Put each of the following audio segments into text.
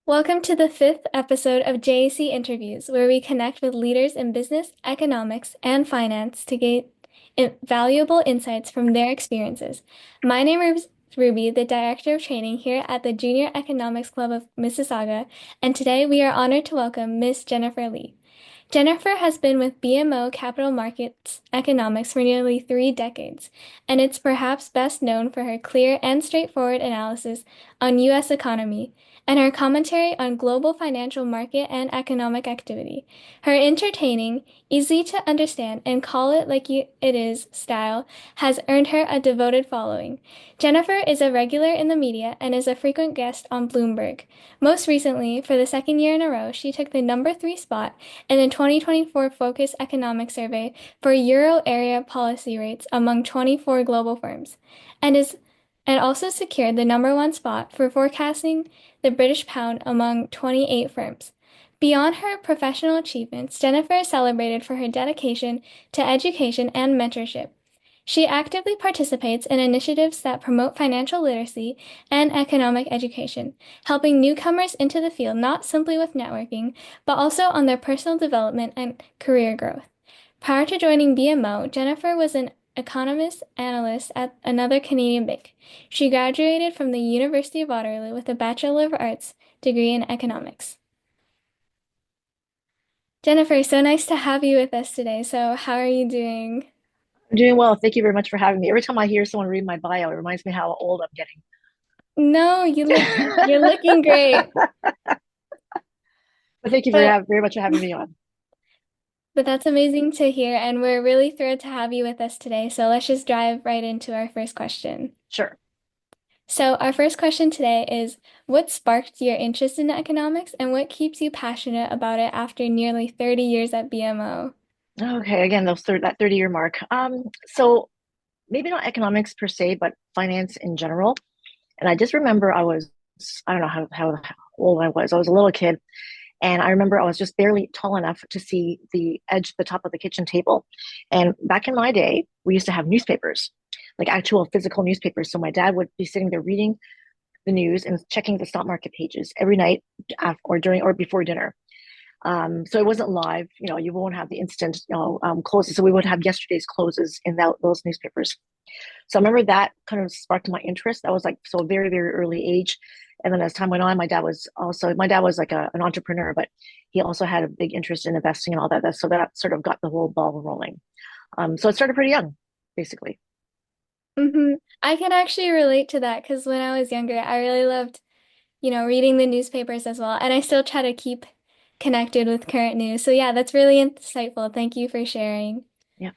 Welcome to the fifth episode of JEC Interviews, where we connect with leaders in business, economics, and finance to gain valuable insights from their experiences. My name is Ruby, the Director of Training here at the Junior Economics Club of Mississauga, and today we are honored to welcome Miss Jennifer Lee. Jennifer has been with BMO Capital Markets Economics for nearly 3 decades, and it's perhaps best known for her clear and straightforward analysis on U.S. economy and her commentary on global financial market and economic activity. Her entertaining, easy to understand, and call it like it is style has earned her a devoted following. Jennifer is a regular in the media and is a frequent guest on Bloomberg. Most recently, for the second year in a row, she took the number 3 spot in the 2024 Focus Economic Survey for Euro area policy rates among 24 global firms, and is and also secured the number 1 spot for forecasting the British pound among 28 firms. Beyond her professional achievements, Jennifer is celebrated for her dedication to education and mentorship. She actively participates in initiatives that promote financial literacy and economic education, helping newcomers into the field not simply with networking, but also on their personal development and career growth. Prior to joining BMO, Jennifer was an economist analyst at another Canadian bank. She graduated from the University of Waterloo with a Bachelor of Arts degree in economics. Jennifer, so nice to have you with us today. So, how are you doing? I'm doing well. Thank you very much for having me. Every time I hear someone read my bio, it reminds me how old I'm No, you're getting. looking great. But thank you But very much for having me on. but that's amazing to hear, and we're really thrilled to have you with us today. So let's just dive right into our first question. Sure. So our first question today is, what sparked your interest in economics and what keeps you passionate about it after nearly 30 years at BMO? Okay. Again, that 30-year mark. So maybe not economics per se, but finance in general. And I just remember I don't know how old I was. I was a little kid. And I remember I was just barely tall enough to see the top of the kitchen table. And back in my day, we used to have newspapers, like actual physical newspapers. So my dad would be sitting there reading the news and checking the stock market pages every night after, or during or before dinner. So it wasn't live. You won't have the instant, closes. So we would have yesterday's closes in those newspapers. So I remember that kind of sparked my interest. That was like so very, very early age. And then as time went on, my dad was like an entrepreneur, but he also had a big interest in investing and all that. So that sort of got the whole ball rolling. So it started pretty young, basically. I can actually relate to that because when I was younger, I really loved, reading the newspapers as well. And I still try to keep connected with current news. So yeah, that's really insightful. Thank you for sharing. Yeah.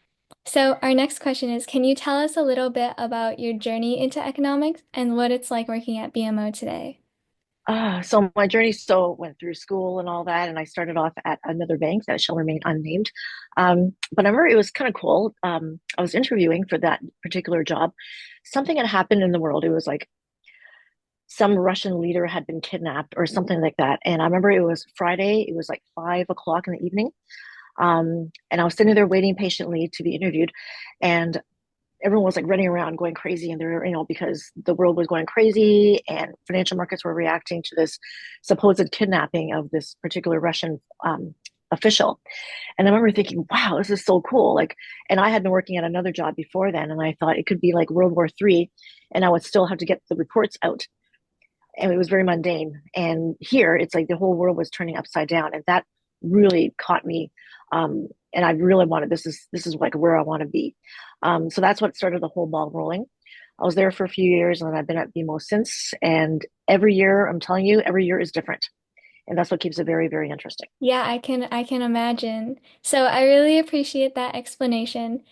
So our next question is, can you tell us a little bit about your journey into economics and what it's like working at BMO today? So my journey went through school and all that, and I started off at another bank that shall remain unnamed. But I remember it was kind of cool. I was interviewing for that particular job. Something had happened in the world. It was like some Russian leader had been kidnapped or something like that. And I remember it was Friday. It was like 5 o'clock in the evening. And I was sitting there waiting patiently to be interviewed, and everyone was like running around going crazy, and they're because the world was going crazy and financial markets were reacting to this supposed kidnapping of this particular Russian official. And I remember thinking, wow, this is so cool. Like, and I had been working at another job before then, and I thought it could be like World War III, and I would still have to get the reports out, and it was very mundane. And here it's like the whole world was turning upside down, and that really caught me. And I really wanted this is like where I want to be. So that's what started the whole ball rolling. I was there for a few years, and then I've been at BMO since. And every year, I'm telling you, every year is different, and that's what keeps it very, very interesting. Yeah, I can imagine. So I really appreciate that explanation.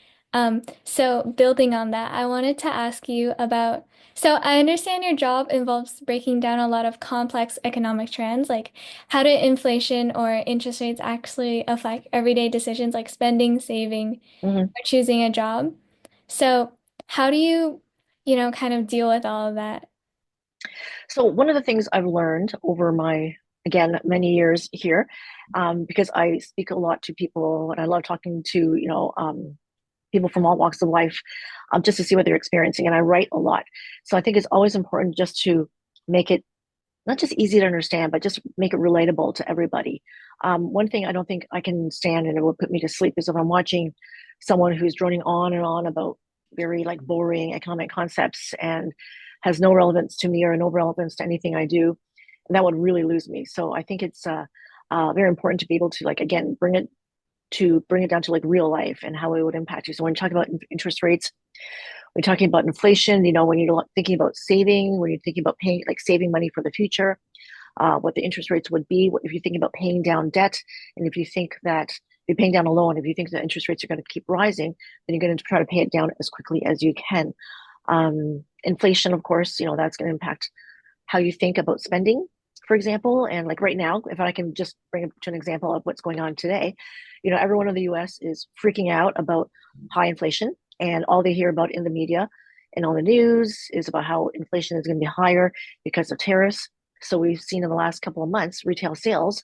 So building on that, I wanted to ask you about, so I understand your job involves breaking down a lot of complex economic trends, like how do inflation or interest rates actually affect everyday decisions like spending, saving, Mhm. or choosing a job. So how do you, kind of deal with all of that? So one of the things I've learned over my, again, many years here, because I speak a lot to people and I love talking to, people from all walks of life, just to see what they're experiencing. And I write a lot. So I think it's always important just to make it not just easy to understand, but just make it relatable to everybody. One thing I don't think I can stand and it will put me to sleep is if I'm watching someone who's droning on and on about very like boring economic concepts and has no relevance to me or no relevance to anything I do. And that would really lose me. So I think it's very important to be able to like again bring it down to like real life and how it would impact you. So when you talk about interest rates, when you're talking about inflation, when you're thinking about saving, when you're thinking about paying, like saving money for the future, what the interest rates would be, if you're thinking about paying down debt, and if you think that you're paying down a loan, if you think that interest rates are going to keep rising, then you're going to try to pay it down as quickly as you can. Inflation, of course, that's going to impact how you think about spending, for example. And like right now, if I can just bring up to an example of what's going on today, everyone in the US is freaking out about high inflation, and all they hear about in the media and on the news is about how inflation is going to be higher because of tariffs. So we've seen in the last couple of months retail sales,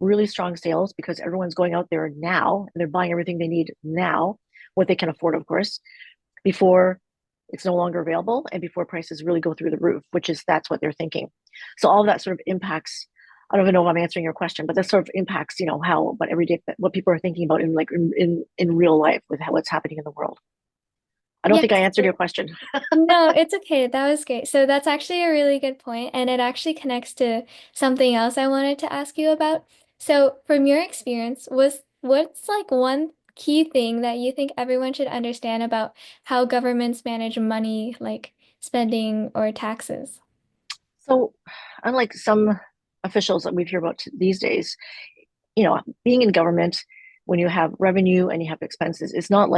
really strong sales because everyone's going out there now and they're buying everything they need now, what they can afford, of course, before it's no longer available and before prices really go through the roof, that's what they're thinking. So all of that sort of impacts. I don't even know if I'm answering your question, but that sort of impacts, how, what every day, what people are thinking about in real life with what's happening in the world. I don't Yes. think I answered your question. No, it's okay. That was great. So that's actually a really good point, and it actually connects to something else I wanted to ask you about. So, from your experience, what's like one key thing that you think everyone should understand about how governments manage money, like spending or taxes? So, unlike some officials that we hear about these days, being in government, when you have revenue and you have expenses, it's not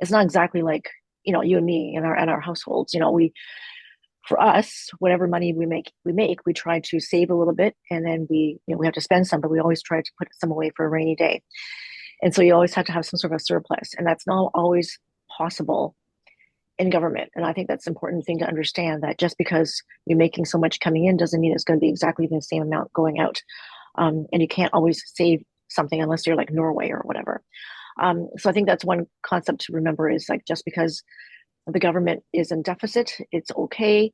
exactly like, you and me and our households. For us, whatever money we try to save a little bit, and then we have to spend some, but we always try to put some away for a rainy day. And so you always have to have some sort of surplus, and that's not always possible in government. And I think that's an important thing to understand, that just because you're making so much coming in doesn't mean it's going to be exactly the same amount going out. And you can't always save something unless you're like Norway or whatever. So I think that's one concept to remember, is like just because the government is in deficit, it's okay.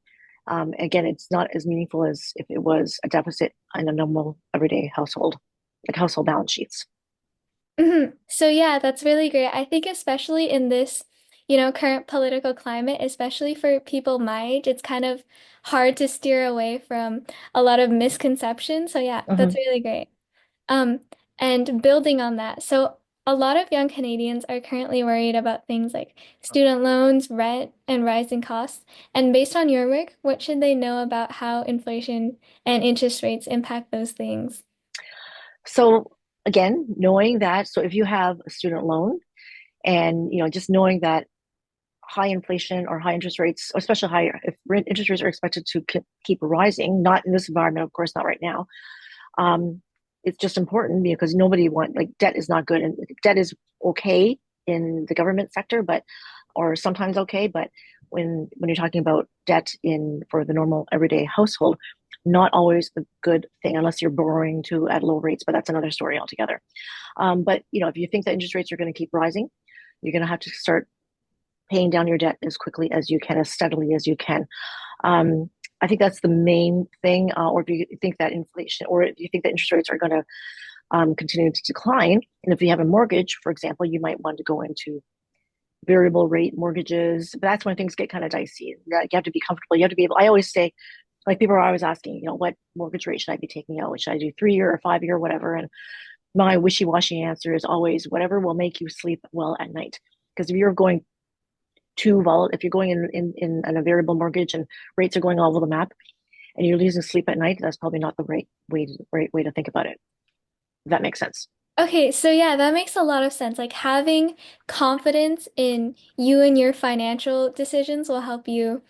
Again, it's not as meaningful as if it was a deficit in a normal everyday household, like household balance sheets. So yeah, that's really great. I think especially in this, current political climate, especially for people my age, it's kind of hard to steer away from a lot of misconceptions. So yeah, that's Mm-hmm. really great. Um, and building on that, so a lot of young Canadians are currently worried about things like student loans, rent, and rising costs. And based on your work, what should they know about how inflation and interest rates impact those things? So again, knowing that, so if you have a student loan, and just knowing that high inflation or high interest rates, or especially higher, if interest rates are expected to keep rising, not in this environment, of course, not right now. Um, it's just important because nobody like debt is not good, and debt is okay in the government sector, or sometimes okay, but when you're talking about debt for the normal everyday household, not always a good thing unless you're borrowing to at low rates, but that's another story altogether. But if you think that interest rates are going to keep rising, you're going to have to start paying down your debt as quickly as you can, as steadily as you can. Um, I think that's the main thing. Or if you think that inflation, or if you think that interest rates are going to continue to decline, and if you have a mortgage, for example, you might want to go into variable rate mortgages. But that's when things get kind of dicey. You have to be comfortable. You have to be able. I always say, like people are always asking, what mortgage rate should I be taking out? Should I do 3 year or 5 year, whatever? And my wishy-washy answer is always whatever will make you sleep well at night. Because if you're going too volatile, if you're going in a variable mortgage and rates are going all over the map and you're losing sleep at night, that's probably not the right way to think about it. If that makes sense. Okay, so yeah, that makes a lot of sense. Like having confidence in you and your financial decisions will help you,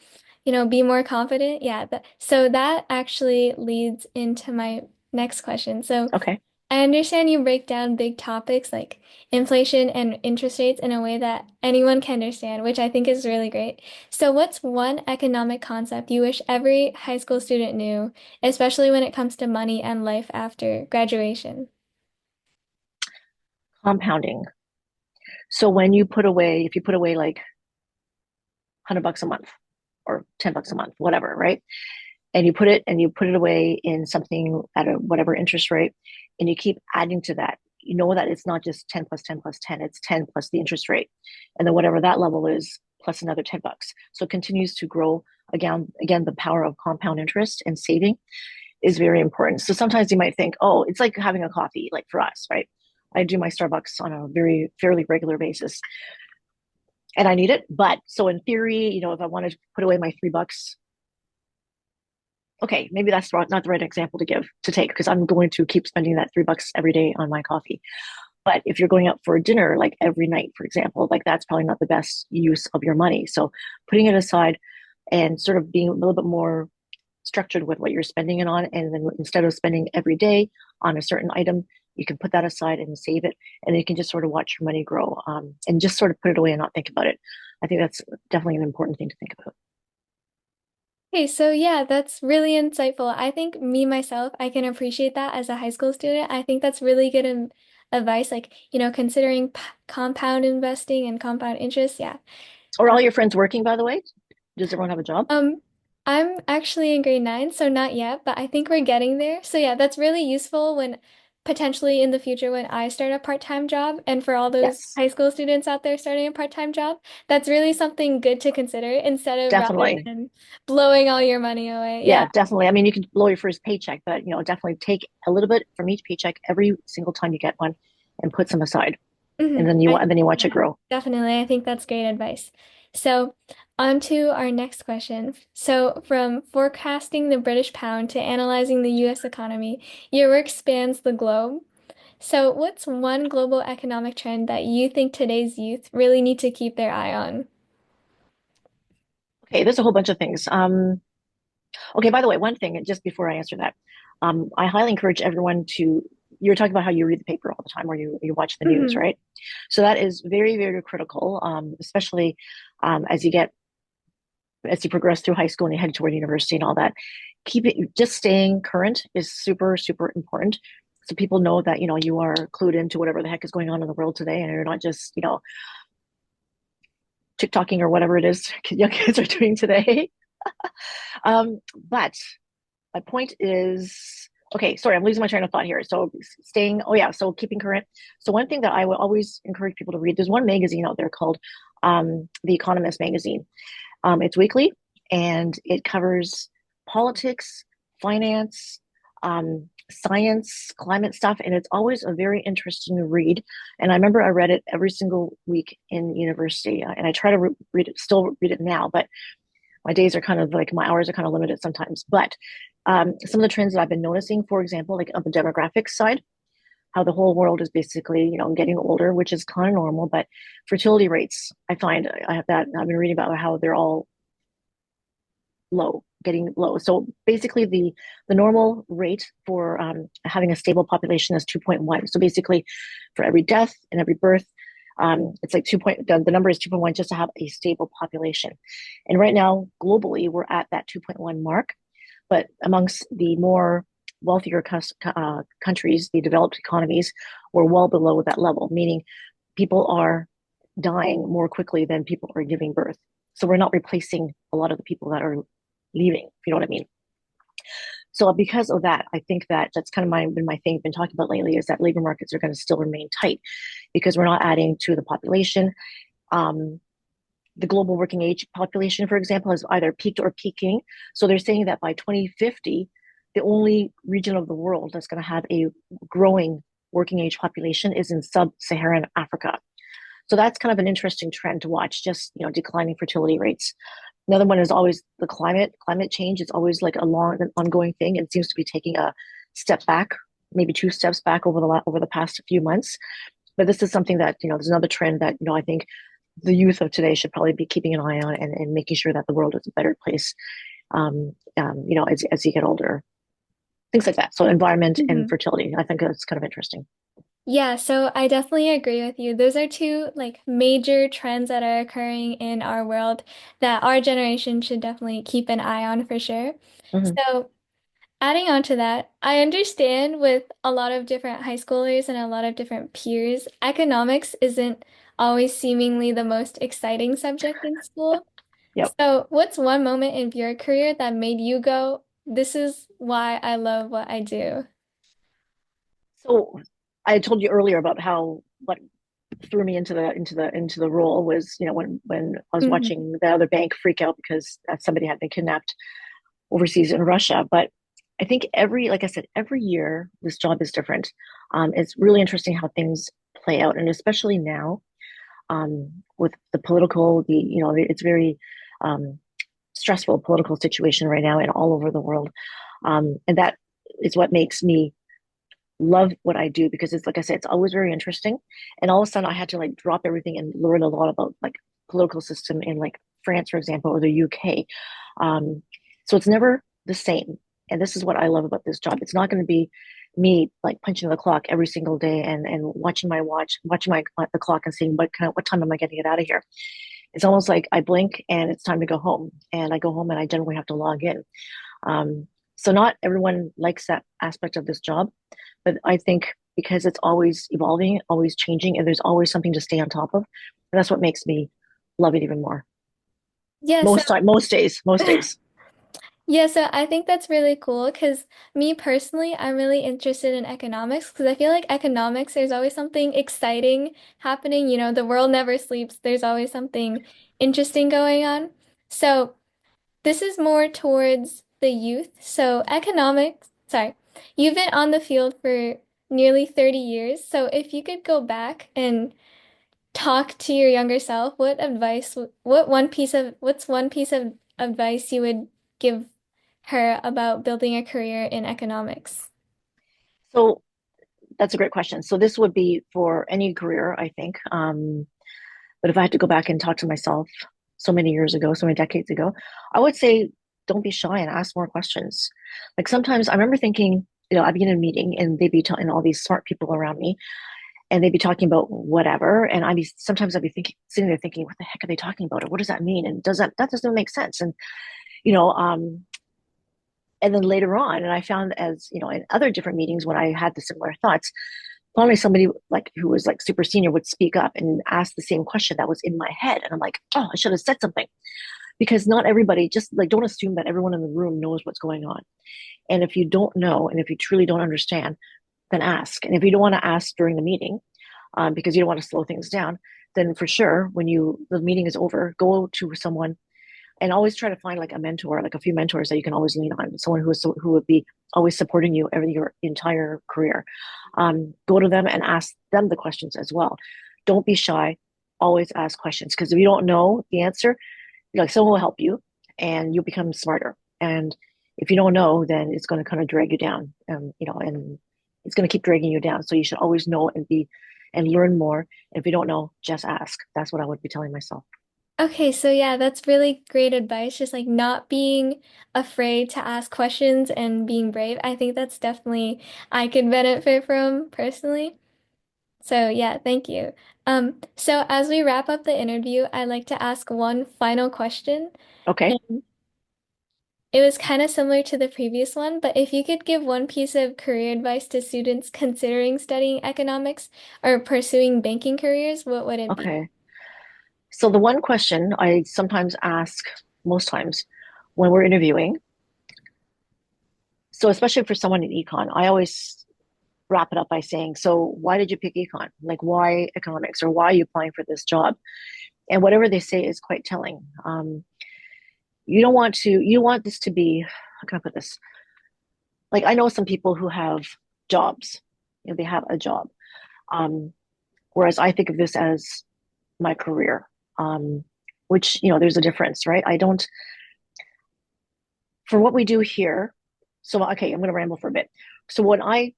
be more confident. Yeah, so that actually leads into my next question. So Okay. I understand you break down big topics like inflation and interest rates in a way that anyone can understand, which I think is really great. So what's one economic concept you wish every high school student knew, especially when it comes to money and life after graduation? Compounding. So if you put away like $100 a month or $10 a month, whatever, right? and you put it away in something at a whatever interest rate, and you keep adding to that. You know that it's not just 10 plus 10 plus 10, it's 10 plus the interest rate. And then whatever that level is, plus another $10. So it continues to grow. Again, the power of compound interest and saving is very important. So sometimes you might think, oh, it's like having a coffee, like for us, right? I do my Starbucks on a very fairly regular basis and I need it. But so in theory, if I wanted to put away my $3, okay, maybe that's not the right example to take because I'm going to keep spending that $3 every day on my coffee. But if you're going out for dinner like every night, for example, like that's probably not the best use of your money. So putting it aside and sort of being a little bit more structured with what you're spending it on. And then instead of spending every day on a certain item, you can put that aside and save it. And you can just sort of watch your money grow and just sort of put it away and not think about it. I think that's definitely an important thing to think about. Okay, so yeah, that's really insightful. I think me myself, I can appreciate that as a high school student. I think that's really good advice, like, considering p compound investing and compound interest. Yeah. Are all your friends working, by the way? Does everyone have a job? Um, I'm actually in grade 9, so not yet, but I think we're getting there. So yeah, that's really useful when potentially in the future when I start a part-time job and for all those Yes, high school students out there starting a part-time job, that's really something good to consider instead of rather definitely. than blowing all your money away. Yeah, Yeah. definitely. I mean, you can blow your first paycheck, but definitely take a little bit from each paycheck every single time you get one and put some aside. And then I, you watch it yeah, grow. definitely. I think that's great advice. So, on to our next question. So, from forecasting the British pound to analyzing the US economy, your work spans the globe. So, what's one global economic trend that you think today's youth really need to keep their eye on? Okay, there's a whole bunch of things. Okay, by the way, one thing, just before I answer that, I highly encourage everyone to, you're talking about how you read the paper all the time or you watch the news, Hmm. right? So that is very, very critical, especially as as you progress through high school and you head toward university and all that. Just staying current is super, super important. So people know that, you are clued into whatever the heck is going on in the world today and you're not just, TikToking or whatever it is young kids are doing today. But my point is, okay, sorry, I'm losing my train of thought here. So oh yeah, so keeping current. So one thing that I would always encourage people to read, there's one magazine out there called the Economist magazine. It's weekly and it covers politics, finance, science, climate stuff, and it's always a very interesting read. And I remember I read it every single week in university, and I try to still read it now, but my days are kind of like my hours are kind of limited sometimes. But some of the trends that I've been noticing, for example, like on the demographics side, how the whole world is basically, getting older, which is kind of normal. But fertility rates, I find I have that I've been reading about how they're all low, getting low. So basically, the normal rate for having a stable population is 2.1. So basically, for every death and every birth, it's like the number is 2.1 just to have a stable population. And right now, globally, we're at that 2.1 mark. But amongst the more wealthier countries, the developed economies, we're well below that level, meaning people are dying more quickly than people are giving birth. So we're not replacing a lot of the people that are leaving, if you know what I mean. So because of that, I think that that's kind of been my thing, been talking about lately, is that labor markets are going to still remain tight because we're not adding to the population. Um, the global working age population, for example, has either peaked or peaking. So they're saying that by 2050, the only region of the world that's going to have a growing working age population is in sub-Saharan Africa. So that's kind of an interesting trend to watch, just declining fertility rates. Another one is always the climate change. It's always like a long and ongoing thing. It seems to be taking a step back, maybe two steps back over the past few months. But this is something that there's another trend that I think the youth of today should probably be keeping an eye on and making sure that the world is a better place. As you get older, things like that. So environment and Mhm. fertility. I think that's kind of interesting. Yeah, so I definitely agree with you. Those are two like major trends that are occurring in our world that our generation should definitely keep an eye on for sure. Mm-hmm. So, adding on to that, I understand with a lot of different high schoolers and a lot of different peers, economics isn't always seemingly the most exciting subject in school. Yep. So, what's one moment in your career that made you go, this is why I love what I do. So I told you earlier about how what threw me into the role was, when I was Mhm. watching the other bank freak out because somebody had been kidnapped overseas in Russia. But I think like I said, every year this job is different. It's really interesting how things play out, and especially now, with the political, it's very um, stressful political situation right now and all over the world. And that is what makes me love what I do, because it's like I said, it's always very interesting. And all of a sudden I had to like drop everything and learn a lot about like political system in like France, for example, or the UK. Um, so it's never the same. And this is what I love about this job. It's not going to be me like punching the clock every single day and watching my watch, watching my the clock and seeing what time am I getting it out of here. It's almost like I blink and it's time to go home. And I go home and I generally have to log in. Um, so not everyone likes that aspect of this job, but I think because it's always evolving, always changing, and there's always something to stay on top of, and that's what makes me love it even more. Yeah, so Most days. yeah, so I think that's really cool because me personally, I'm really interested in economics because I feel like economics, there's always something exciting happening. You know, the world never sleeps. There's always something interesting going on. So this is more towards the youth. So economics, sorry, you've been on the field for nearly 30 years. So if you could go back and talk to your younger self, what's one piece of advice you would give her about building a career in economics? So that's a great question. So this would be for any career, I think. But if I had to go back and talk to myself so many years ago, so many decades ago, I would say don't be shy and ask more questions. Like sometimes I remember thinking, I'd be in a meeting and they'd be telling all these smart people around me, and they'd be talking about whatever, and I'd be thinking, sitting there thinking, what the heck are they talking about, or what does that mean, and that doesn't make sense, and you know, and then later on, and I found, as in other different meetings when I had the similar thoughts, finally somebody like who was like super senior would speak up and ask the same question that was in my head, and I'm like, oh, I should have said something, because not everybody, just like, don't assume that everyone in the room knows what's going on, and if you don't know and if you truly don't understand, then ask. And if you don't want to ask during the meeting, because you don't want to slow things down, then for sure, when the meeting is over, go to someone and always try to find like a mentor, like a few mentors that you can always lean on, someone who would be always supporting you every your entire career. Go to them and ask them the questions as well. Don't be shy. Always ask questions, because if you don't know the answer, like someone will help you and you'll become smarter. And if you don't know, then it's going to kind of drag you down, and it's going to keep dragging you down. So you should always know and learn more. And if you don't know, just ask. That's what I would be telling myself. Okay, so yeah, that's really great advice. Just like not being afraid to ask questions and being brave. I think that's definitely I could benefit from personally. So yeah, thank you. So as we wrap up the interview, I'd like to ask one final question. Okay. And it was kind of similar to the previous one, but if you could give one piece of career advice to students considering studying economics or pursuing banking careers, what would it be? Okay. So the one question I sometimes ask, most times when we're interviewing, so especially for someone in econ, I always wrap it up by saying, so why did you pick econ? Like, why economics, or why are you applying for this job? And whatever they say is quite telling. You want this to be, how can I put this? Like, I know some people who have jobs, they have a job. Um, Whereas I think of this as my career, which, there's a difference, right? I don't, for what we do here. So, okay, I'm going to ramble for a bit. So I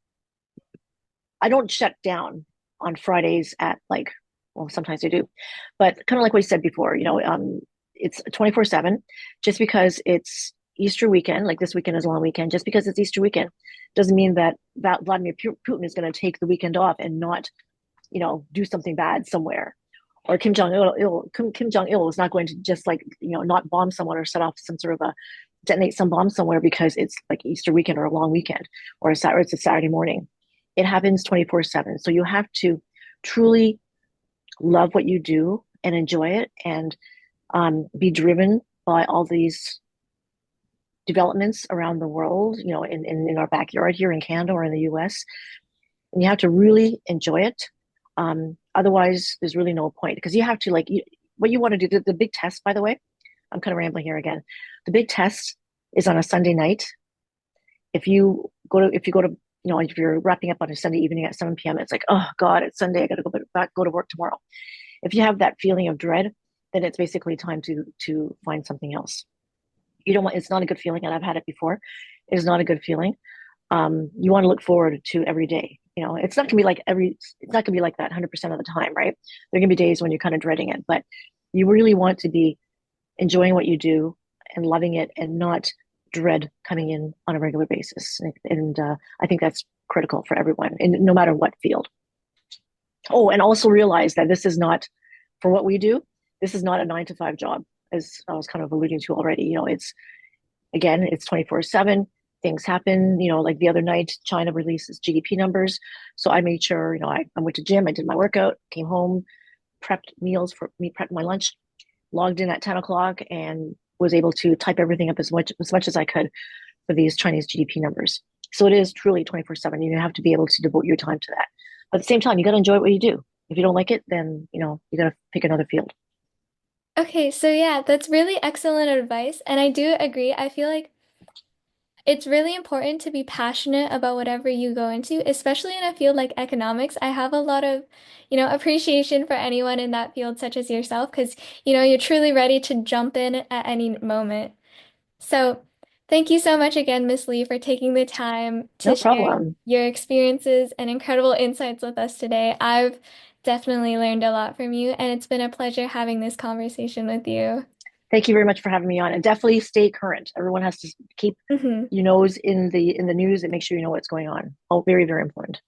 don't shut down on Fridays at like, well, sometimes I do, but kind of like what you said before, it's 24/7. Just because it's Easter weekend, like this weekend is a long weekend, just because it's Easter weekend doesn't mean that Vladimir Putin is going to take the weekend off and not, do something bad somewhere. Or Kim Jong Il is not going to just like, not bomb someone or set off some sort of a detonate some bomb somewhere because it's like Easter weekend or a long weekend, or it's a Saturday morning. It happens 24/7. So you have to truly love what you do and enjoy it, and be driven by all these developments around the world, in our backyard here in Canada or in the US. And you have to really enjoy it. Otherwise, there's really no point because you have to what you want to do. The big test, by the way, I'm kind of rambling here again. The big test is on a Sunday night. If you go to, if you're wrapping up on a Sunday evening at 7 p.m., it's like, oh God, it's Sunday. I got to go to work tomorrow. If you have that feeling of dread, then it's basically time to find something else. You don't want, it's not a good feeling. And I've had it before. It is not a good feeling. You want to look forward to every day. It's not gonna be like it's not gonna be like that 100% of the time, right? There are gonna be days when you're kind of dreading it, but you really want to be enjoying what you do and loving it and not dread coming in on a regular basis. And I think that's critical for everyone, and no matter what field. Oh, and also realize that this is not, for what we do, this is not a 9 to 5 job, as I was kind of alluding to already. It's 24/7. Things happen, like the other night, China releases GDP numbers. So I made sure, I went to gym, I did my workout, came home, prepped my lunch, logged in at 10 o'clock and was able to type everything up as much as I could for these Chinese GDP numbers. So it is truly 24/7. You have to be able to devote your time to that. But at the same time, you got to enjoy what you do. If you don't like it, then, you got to pick another field. Okay, so yeah, that's really excellent advice. And I do agree. I feel like it's really important to be passionate about whatever you go into, especially in a field like economics. I have a lot of, appreciation for anyone in that field, such as yourself, because, you're truly ready to jump in at any moment. So, thank you so much again, Miss Lee, for taking the time to No share problem. your experiences and incredible insights with us today. I've definitely learned a lot from you, and it's been a pleasure having this conversation with you. Thank you very much for having me on, and definitely stay current. Everyone has to keep Mhm. your nose in the news and make sure you know what's going on. Oh, very, very important.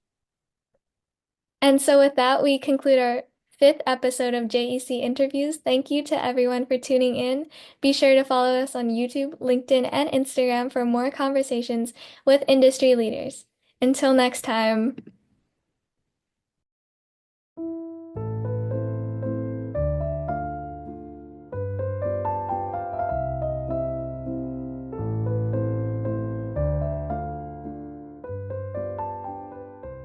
And so, with that, we conclude our fifth episode of JEC Interviews. Thank you to everyone for tuning in. Be sure to follow us on YouTube, LinkedIn, and Instagram for more conversations with industry leaders. Until next time.